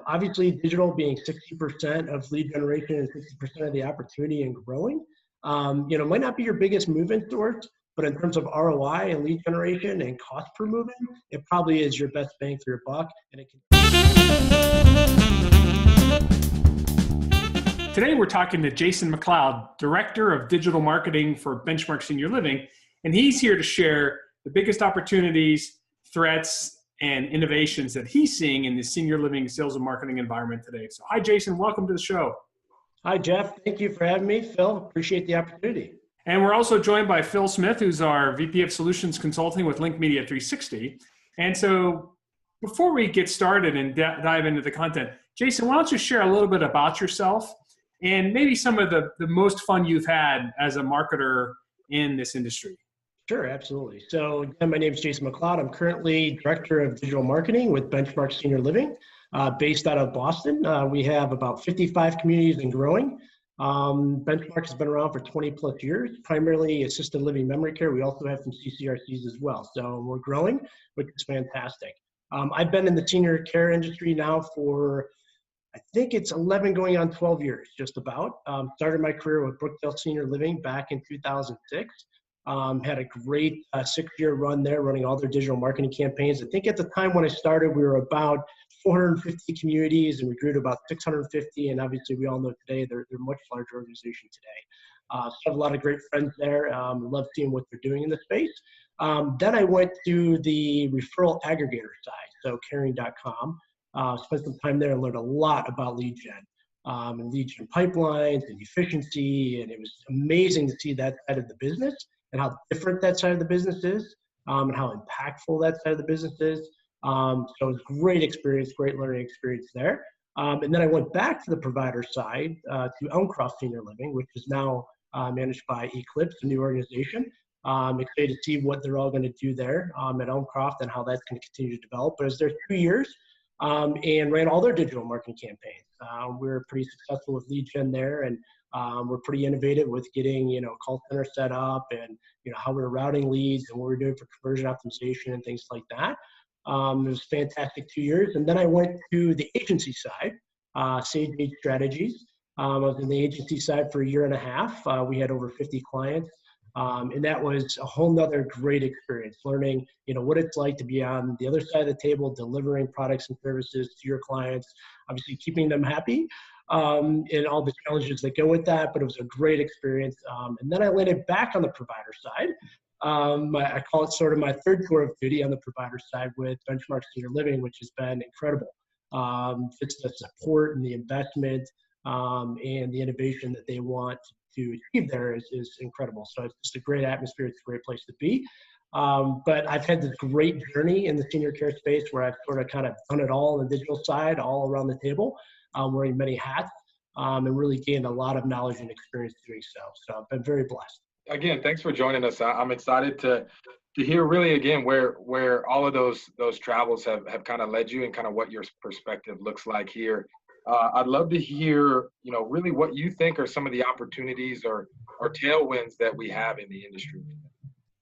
Obviously, digital being 60% of lead generation and 60% of the opportunity and growing, might not be your biggest move-in source, but in terms of ROI and lead generation and cost per move-in, it probably is your best bang for your buck. And it can. Today, we're talking to Jason McLeod, Director of Digital Marketing for Benchmark Senior Living, and he's here to share the biggest opportunities, threats, and innovations that he's seeing in the senior living sales and marketing environment today. So hi, Jason. Welcome to the show. Hi, Jeff. Thank you for having me. Phil, appreciate the opportunity. And we're also joined by Phil Smith, who's our VP of Solutions Consulting with Link Media 360. And so before we get started and dive into the content, Jason, why don't you share a little bit about yourself and maybe some of the most fun you've had as a marketer in this industry? Sure, absolutely. So again, my name is Jason McLeod. I'm currently Director of Digital Marketing with Benchmark Senior Living, based out of Boston. We have about 55 communities and growing. Benchmark has been around for 20 plus years, primarily assisted living memory care. We also have some CCRCs as well. So we're growing, which is fantastic. I've been in the senior care industry now for, I think it's 11 going on 12 years, just about. Started my career with Brookdale Senior Living back in 2006. Had a great 6-year run there, running all their digital marketing campaigns. I think at the time when I started, we were about 450 communities, and we grew to about 650. And obviously, we all know today they're a much larger organization today. So I have a lot of great friends there. Love seeing what they're doing in the space. Then I went to the referral aggregator side, so caring.com. Spent some time there and learned a lot about lead gen. And lead gen pipelines and efficiency, and it was amazing to see that side of the business and how different that side of the business is, and how impactful that side of the business is. So it was a great experience, great learning experience there. And then I went back to the provider side, to Elmcroft Senior Living, which is now managed by Eclipse, a new organization. Excited to see what they're all going to do there at Elmcroft and how that's going to continue to develop. But I was there 2 years and ran all their digital marketing campaigns. We were pretty successful with lead gen there, and we're pretty innovative with getting, call center set up and, how we're routing leads and what we're doing for conversion optimization and things like that. It was a fantastic 2 years. And then I went to the agency side, Sage Age Strategies. I was in the agency side for 1.5 years. We had over 50 clients. And that was a whole nother great experience, learning, what it's like to be on the other side of the table, delivering products and services to your clients, obviously keeping them happy, and all the challenges that go with that. But it was a great experience. And then I landed back on the provider side. I call it sort of my third tour of duty on the provider side with Benchmark Senior Living, which has been incredible. It's the support and the investment and the innovation that they want to achieve there is incredible. So it's just a great atmosphere. It's a great place to be. But I've had this great journey in the senior care space where I've sort of kind of done it all on the digital side, all around the table, wearing many hats, and really gained a lot of knowledge and experience doing so. So I've been very blessed. Again, thanks for joining us. I'm excited to hear really again where all of those travels have kind of led you and kind of what your perspective looks like here. I'd love to hear, really what you think are some of the opportunities or tailwinds that we have in the industry.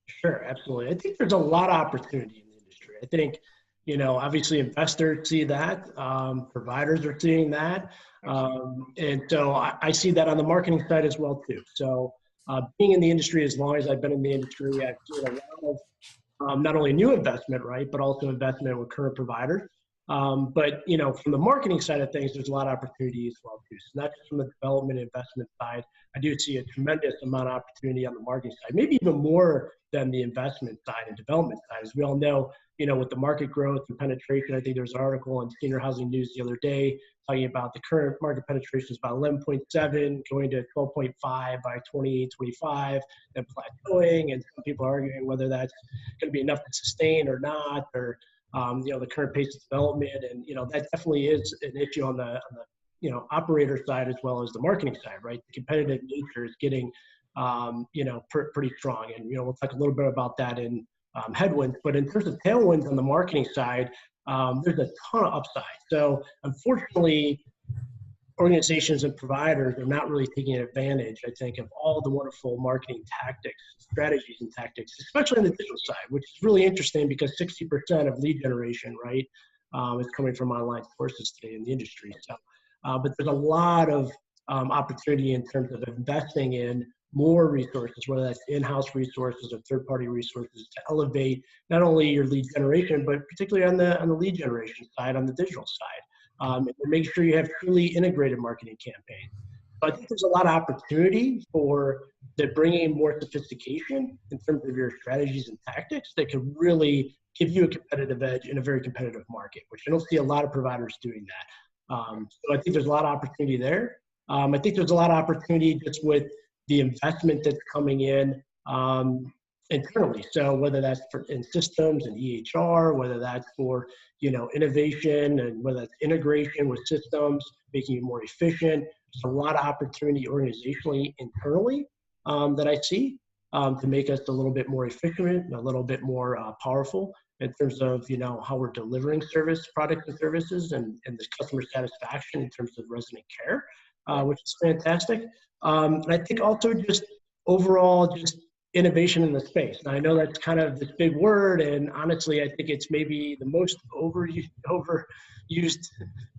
Sure, absolutely. I think there's a lot of opportunity in the industry. I think, obviously investors see that, providers are seeing that. And so I see that on the marketing side as well too. So being in the industry as long as I've been in the industry, I've seen a lot of not only new investment, right, but also investment with current providers. But, from the marketing side of things, there's a lot of opportunity as well too. So not just from the development and investment side, I do see a tremendous amount of opportunity on the marketing side, maybe even more than the investment side and development side. As we all know, with the market growth and penetration, I think there was an article in Senior Housing News the other day talking about the current market penetration is about 11.7, going to 12.5 by 2025, and plateauing. And some people are arguing whether that's going to be enough to sustain or not, or the current pace of development. And, that definitely is an issue on the operator side as well as the marketing side, right? The competitive nature is getting, pretty strong. And, we'll talk a little bit about that in headwinds. But in terms of tailwinds on the marketing side, there's a ton of upside. So unfortunately, organizations and providers are not really taking advantage, I think, of all the wonderful marketing tactics, strategies and tactics, especially on the digital side, which is really interesting because 60% of lead generation, right, is coming from online sources today in the industry. So, but there's a lot of opportunity in terms of investing in more resources, whether that's in-house resources or third-party resources, to elevate not only your lead generation, but particularly on the lead generation side, on the digital side, and make sure you have truly integrated marketing campaigns. So I think there's a lot of opportunity for bringing more sophistication in terms of your strategies and tactics that could really give you a competitive edge in a very competitive market, which I don't see a lot of providers doing that. So I think there's a lot of opportunity there. I think there's a lot of opportunity just with the investment that's coming in internally. So whether that's in systems and EHR, whether that's for innovation, and whether that's integration with systems, making you more efficient. There's a lot of opportunity organizationally, internally, that I see to make us a little bit more efficient and a little bit more powerful in terms of how we're delivering products and services, and the customer satisfaction in terms of resident care, which is fantastic. And I think also just overall just innovation in the space. And I know that's kind of this big word, and honestly, I think it's maybe the most overused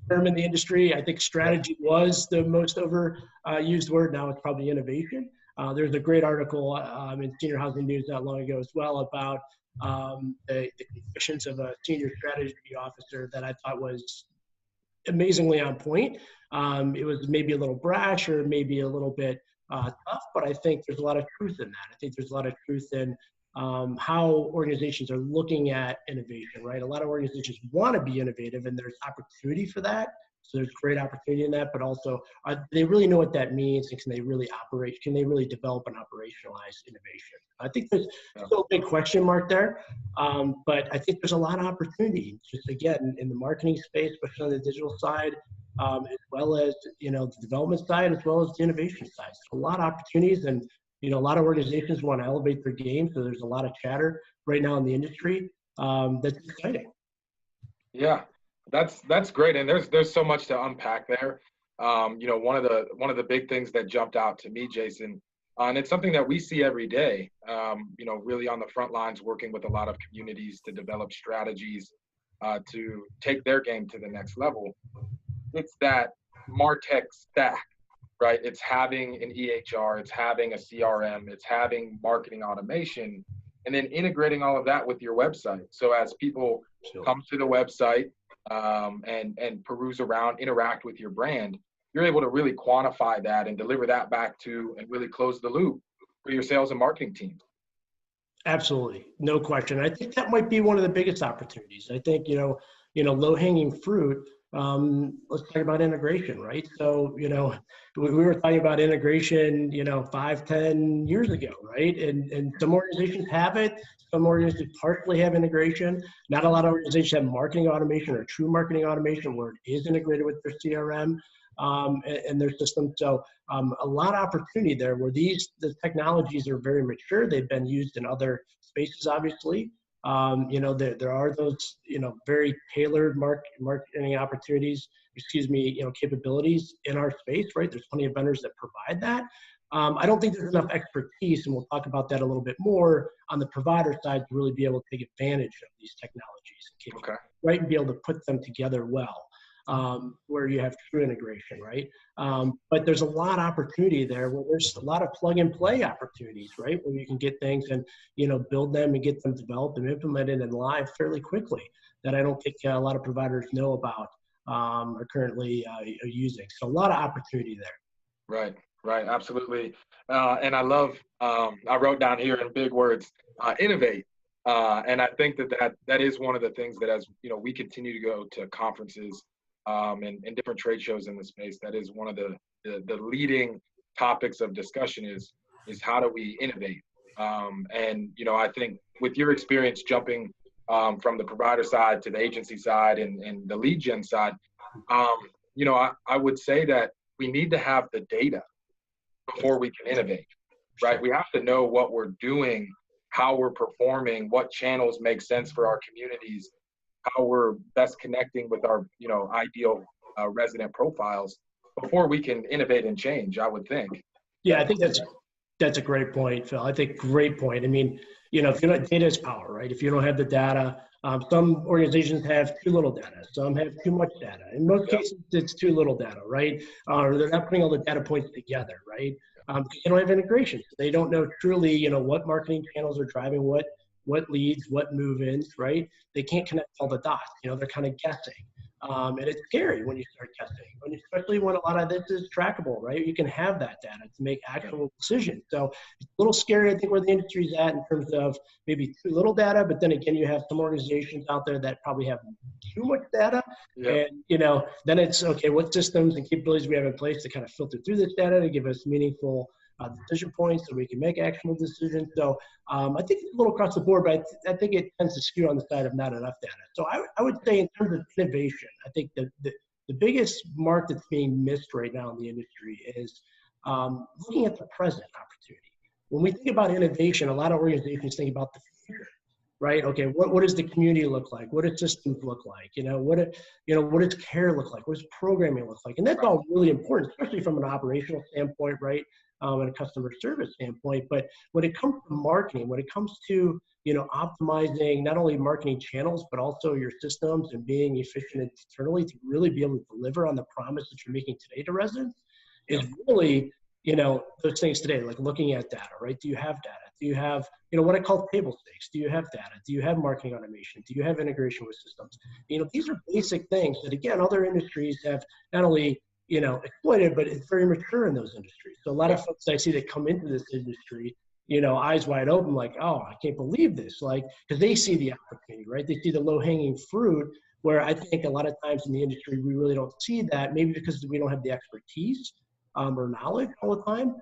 term in the industry. I think strategy was the most overused word. Now it's probably innovation. There's a great article in Senior Housing News not long ago as well about the confessions of a senior strategy officer that I thought was amazingly on point. It was maybe a little brash or maybe a little bit tough, but I think there's a lot of truth in that. I think there's a lot of truth in how organizations are looking at innovation, right? A lot of organizations want to be innovative, and there's opportunity for that. So there's great opportunity in that, but also they really know what that means, and can they really develop and operationalize innovation? I think there's still a big question mark there, but I think there's a lot of opportunity, just again, in the marketing space, especially on the digital side, as well as the development side, as well as the innovation side. So a lot of opportunities, and a lot of organizations want to elevate their game. So there's a lot of chatter right now in the industry that's exciting. Yeah, that's great, and there's so much to unpack there. One of the big things that jumped out to me, Jason, and it's something that we see every day. Really on the front lines, working with a lot of communities to develop strategies to take their game to the next level. It's that MarTech stack, right? It's having an EHR, it's having a CRM, it's having marketing automation, and then integrating all of that with your website. So as people come to the website and peruse around, interact with your brand, you're able to really quantify that and deliver that back to, and really close the loop for your sales and marketing teams. Absolutely, no question. I think that might be one of the biggest opportunities. I think low-hanging fruit. Let's talk about integration, right? So we were talking about integration 5-10 years ago, right? And some organizations have it, some organizations partially have integration. Not a lot of organizations have marketing automation or true marketing automation where it is integrated with their CRM and their system. So a lot of opportunity there where the technologies are very mature. They've been used in other spaces, obviously. There are those, very tailored marketing opportunities, capabilities in our space, right? There's plenty of vendors that provide that. I don't think there's enough expertise, and we'll talk about that a little bit more on the provider side, to really be able to take advantage of these technologies, right? And be able to put them together well, where you have true integration, right? But there's a lot of opportunity there where there's a lot of plug and play opportunities, right? Where you can get things and, build them and get them developed and implemented and live fairly quickly, that I don't think a lot of providers know about or currently are using. So a lot of opportunity there. Right, absolutely. And I love, I wrote down here in big words, innovate. And I think that is one of the things that, as we continue to go to conferences and different trade shows in the space, that is one of the leading topics of discussion is how do we innovate? And I think with your experience jumping from the provider side to the agency side and the lead gen side, I would say that we need to have the data before we can innovate, right? We have to know what we're doing, how we're performing, what channels make sense for our communities, how we're best connecting with our, ideal resident profiles before we can innovate and change, I would think. Yeah, I think that's a great point, Phil. I think great point. I mean, if you're not, data is power, right? If you don't have the data, some organizations have too little data, some have too much data. In most cases, it's too little data, right? Or they're not putting all the data points together, right? They don't have integration. They don't know truly, what marketing channels are driving what leads, what move-ins, right? They can't connect all the dots. They're kind of guessing. And it's scary when you start guessing, especially when a lot of this is trackable, right? You can have that data to make actual decisions. So it's a little scary, I think, where the industry's at in terms of maybe too little data, but then again, you have some organizations out there that probably have too much data. Yep. And, then it's, okay, what systems and capabilities we have in place to kind of filter through this data to give us meaningful decision points so we can make actionable decisions. So I think it's a little across the board, but I think it tends to skew on the side of not enough data. So I would say in terms of innovation, I think the biggest mark that's being missed right now in the industry is looking at the present opportunity. When we think about innovation, a lot of organizations think about the future, right? Okay, what does the community look like? What do systems look like? What does care look like? What does programming look like? And that's all really important, especially from an operational standpoint, right? And a customer service standpoint. But when it comes to marketing, when it comes to optimizing not only marketing channels, but also your systems and being efficient internally to really be able to deliver on the promise that you're making today to residents, is really those things today, like looking at data, right? Do you have data? Do you have what I call table stakes? Do you have data? Do you have marketing automation? Do you have integration with systems? These are basic things that, again, other industries have not only exploited, but it's very mature in those industries. So a lot of folks I see that come into this industry, eyes wide open, like, oh, I can't believe this, like, because they see the opportunity, right? They see the low-hanging fruit, where I think a lot of times in the industry, we really don't see that, maybe because we don't have the expertise or knowledge all the time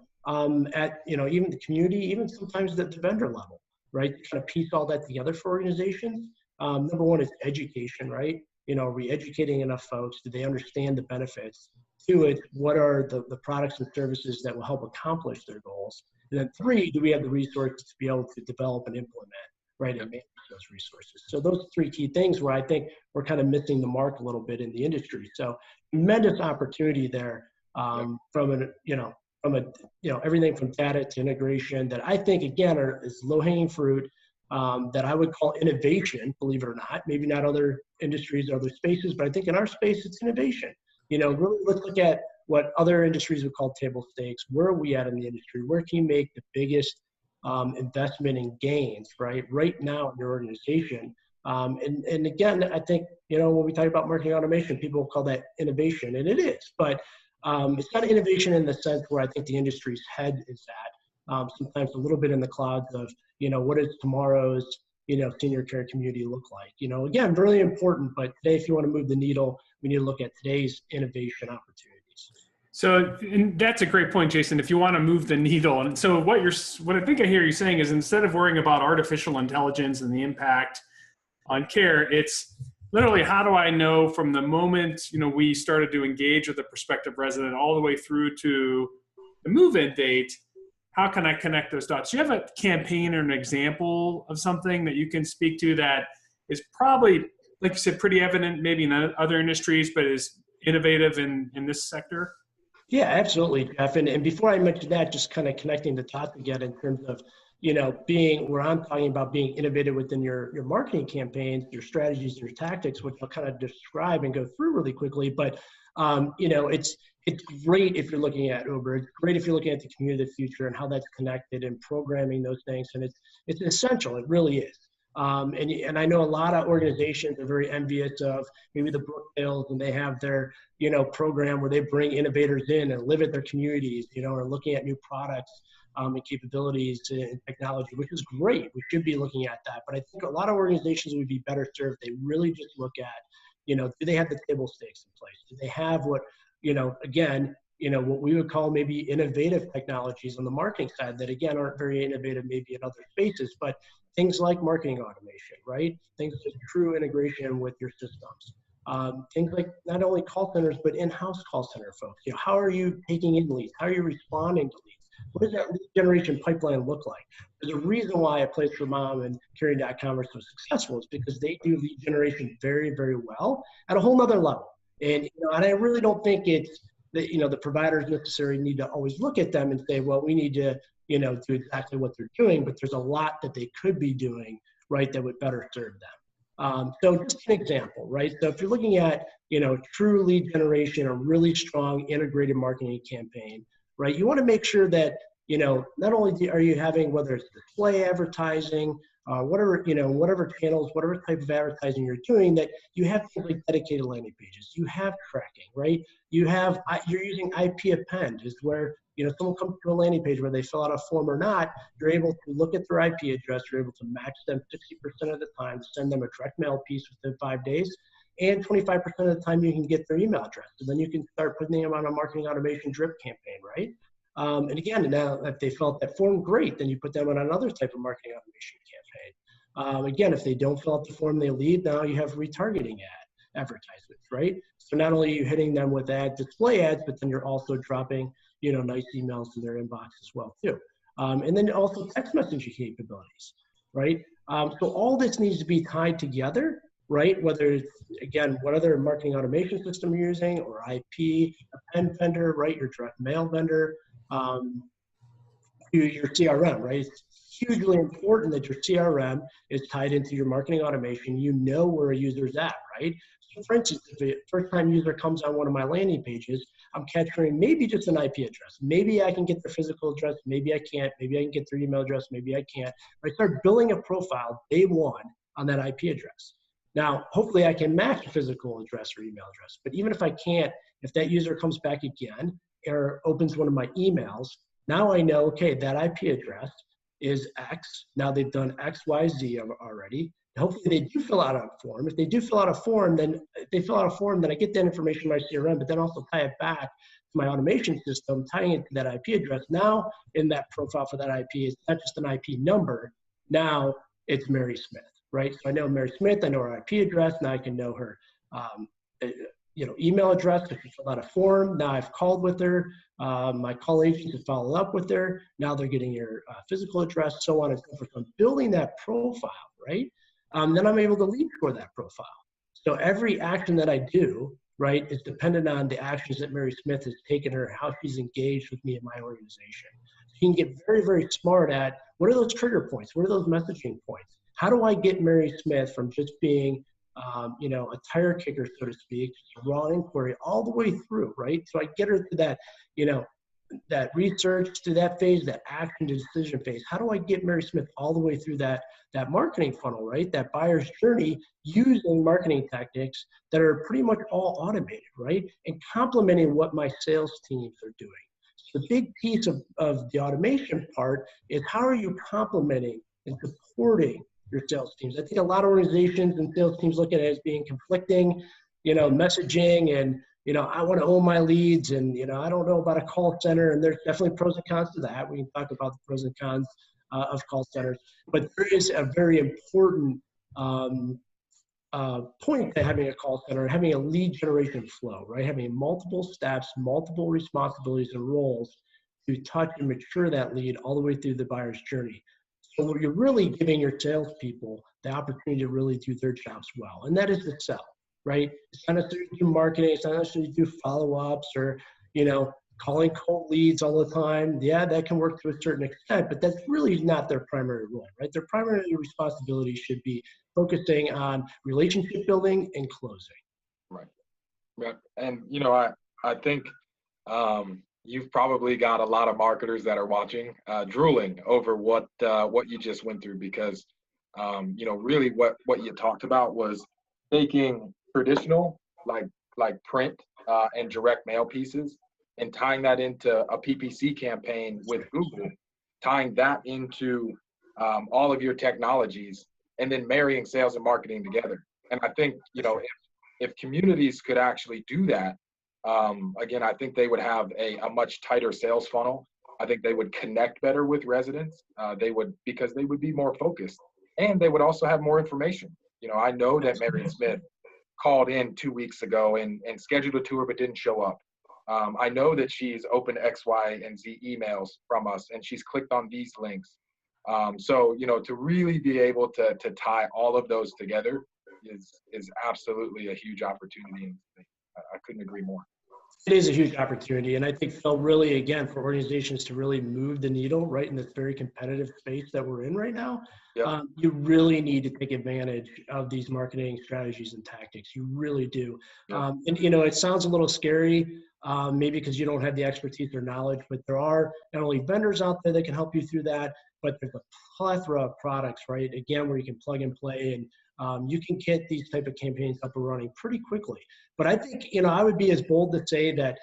at, even the community, even sometimes at the vendor level, right? To kind of piece all that together for organizations. Number one is education, right? Are we educating enough folks? Do they understand the benefits? Two, it's what are the products and services that will help accomplish their goals? And then three, do we have the resources to be able to develop and implement, right, and manage those resources? So those three key things where I think we're kind of missing the mark a little bit in the industry. So tremendous opportunity there from everything from data to integration that I think, again, is low-hanging fruit that I would call innovation, believe it or not. Maybe not other industries or other spaces, but I think in our space, it's innovation. Really let's look at what other industries would call table stakes. Where are we at in the industry? Where can you make the biggest investment in gains, right now in your organization? And again, I think, when we talk about marketing automation, people call that innovation, and it is, but it's not innovation in the sense where I think the industry's head is at. Sometimes a little bit in the clouds of, what does tomorrow's, senior care community look like? Again, really important, but today, if you want to move the needle, we need to look at today's innovation opportunities. So, and that's a great point, Jason, if you want to move the needle. And so what I think I hear you saying is, instead of worrying about artificial intelligence and the impact on care, it's literally, how do I know from the moment, we started to engage with a prospective resident all the way through to the move-in date, how can I connect those dots? Do you have a campaign or an example of something that you can speak to that is probably, like you said, pretty evident maybe in other industries, but is innovative in this sector? Yeah, absolutely, Jeff. And before I mention that, just kind of connecting the dots again in terms of, where I'm talking about being innovative within your marketing campaigns, your strategies, your tactics, which I'll kind of describe and go through really quickly. But, it's great if you're looking at Uber. It's great if you're looking at the community of the future and how that's connected and programming those things. And it's essential. It really is. And I know a lot of organizations are very envious of maybe the Brookdales, and they have their, program where they bring innovators in and live at their communities, or looking at new products and capabilities and technology, which is great. We should be looking at that. But I think a lot of organizations would be better served if they really just look at, do they have the table stakes in place? Do they have what, again, what we would call maybe innovative technologies on the marketing side that, again, aren't very innovative maybe in other spaces, but things like marketing automation, right? Things like true integration with your systems. Things like not only call centers, but in-house call center folks. How are you taking in leads? How are you responding to leads? What does that lead generation pipeline look like? There's a reason why a place for mom and Caring.com are so successful. Is because they do lead generation very, very well at a whole nother level. And, and I really don't think it's, the providers necessarily need to always look at them and say, well, we need to, do exactly what they're doing, but there's a lot that they could be doing, right, that would better serve them. So just an example, right? So if you're looking at, true lead generation, a really strong integrated marketing campaign, right? You want to make sure that, not only are you having, whether it's display advertising, whatever channels, whatever type of advertising you're doing, that you have things like dedicated landing pages, you have tracking, right? You're using IP append, is where, someone comes to a landing page where they fill out a form or not, you're able to look at their IP address, you're able to match them 60% of the time, send them a direct mail piece within 5 days, and 25% of the time you can get their email address. So then you can start putting them on a marketing automation drip campaign, right? And again, now if they fill out that form, great, then you put them on another type of marketing automation campaign. Again, if they don't fill out the form, they leave, now you have retargeting advertisements, right? So not only are you hitting them with display ads, but then you're also dropping, nice emails in their inbox as well too. And then also text messaging capabilities, right? So all this needs to be tied together, right? Whether it's, again, what other marketing automation system you're using, or IP, a pen vendor, right? Your direct mail vendor, your CRM, right? It's hugely important that your CRM is tied into your marketing automation. You know where a user's at, right? So for instance, if a first-time user comes on one of my landing pages, I'm capturing maybe just an IP address. Maybe I can get their physical address. Maybe I can't. Maybe I can get their email address. Maybe I can't. I start building a profile day one on that IP address. Now, hopefully I can match the physical address or email address. But even if I can't, if that user comes back again or opens one of my emails, now I know, okay, that IP address is X. Now they've done X, Y, Z already. Hopefully they do fill out a form. If they do fill out a form, then I get that information in my CRM, but then also tie it back to my automation system, tying it to that IP address. Now in that profile for that IP, it's not just an IP number. Now it's Mary Smith, right? So I know Mary Smith, I know her IP address. Now I can know her, email address. If she filled out a form, now I've called with her. My call agent to follow up with her. Now they're getting your physical address, so on and so forth. So I'm building that profile, right? Then I'm able to lead score that profile. So every action that I do, right, is dependent on the actions that Mary Smith has taken or how she's engaged with me in my organization. So you can get very, very smart at what are those trigger points? What are those messaging points? How do I get Mary Smith from just being a tire kicker, so to speak, a raw inquiry all the way through, right? So I get her to that, that research, to that phase, that action to decision phase. How do I get Mary Smith all the way through that marketing funnel, right? That buyer's journey using marketing tactics that are pretty much all automated, right? And complementing what my sales teams are doing. So the big piece of the automation part is how are you complementing and supporting your sales teams? I think a lot of organizations and sales teams look at it as being conflicting, messaging, and, I want to own my leads, and, I don't know about a call center, and there's definitely pros and cons to that. We can talk about the pros and cons of call centers, but there is a very important point to having a call center and having a lead generation flow, right? Having multiple steps, multiple responsibilities and roles to touch and mature that lead all the way through the buyer's journey. So you're really giving your salespeople the opportunity to really do their jobs well, and that is to sell, right? It's not necessarily do marketing, it's not necessarily do follow-ups or, calling cold leads all the time. Yeah, that can work to a certain extent, but that's really not their primary role, right? Their primary responsibility should be focusing on relationship building and closing. Right. Yeah. And, I think you've probably got a lot of marketers that are watching, drooling over what you just went through, because, really what you talked about was taking traditional, like print and direct mail pieces, and tying that into a PPC campaign with Google, tying that into all of your technologies, and then marrying sales and marketing together. And I think, if communities could actually do that, again, I think they would have a much tighter sales funnel. I think they would connect better with residents. Because they would be more focused, and they would also have more information. I know that Mary Smith called in 2 weeks ago and scheduled a tour but didn't show up. I know that she's opened X, Y, and Z emails from us, and she's clicked on these links. So, to really be able to tie all of those together is absolutely a huge opportunity. I couldn't agree more. It is a huge opportunity. And I think, Phil, really, again, for organizations to really move the needle right in this very competitive space that we're in right now, Yep. you really need to take advantage of these marketing strategies and tactics. You really do. Yep. And, it sounds a little scary, maybe because you don't have the expertise or knowledge, but there are not only vendors out there that can help you through that, but there's a plethora of products, right? Again, where you can plug and play, and you can get these type of campaigns up and running pretty quickly. But I think, I would be as bold to say that,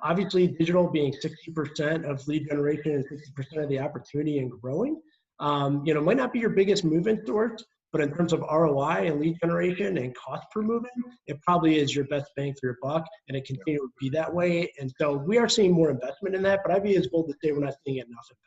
obviously digital being 60% of lead generation and 60% of the opportunity and growing, might not be your biggest move-in source, but in terms of ROI and lead generation and cost per move-in, it probably is your best bang for your buck, and it continues to be that way. And so we are seeing more investment in that, but I'd be as bold to say we're not seeing enough investment.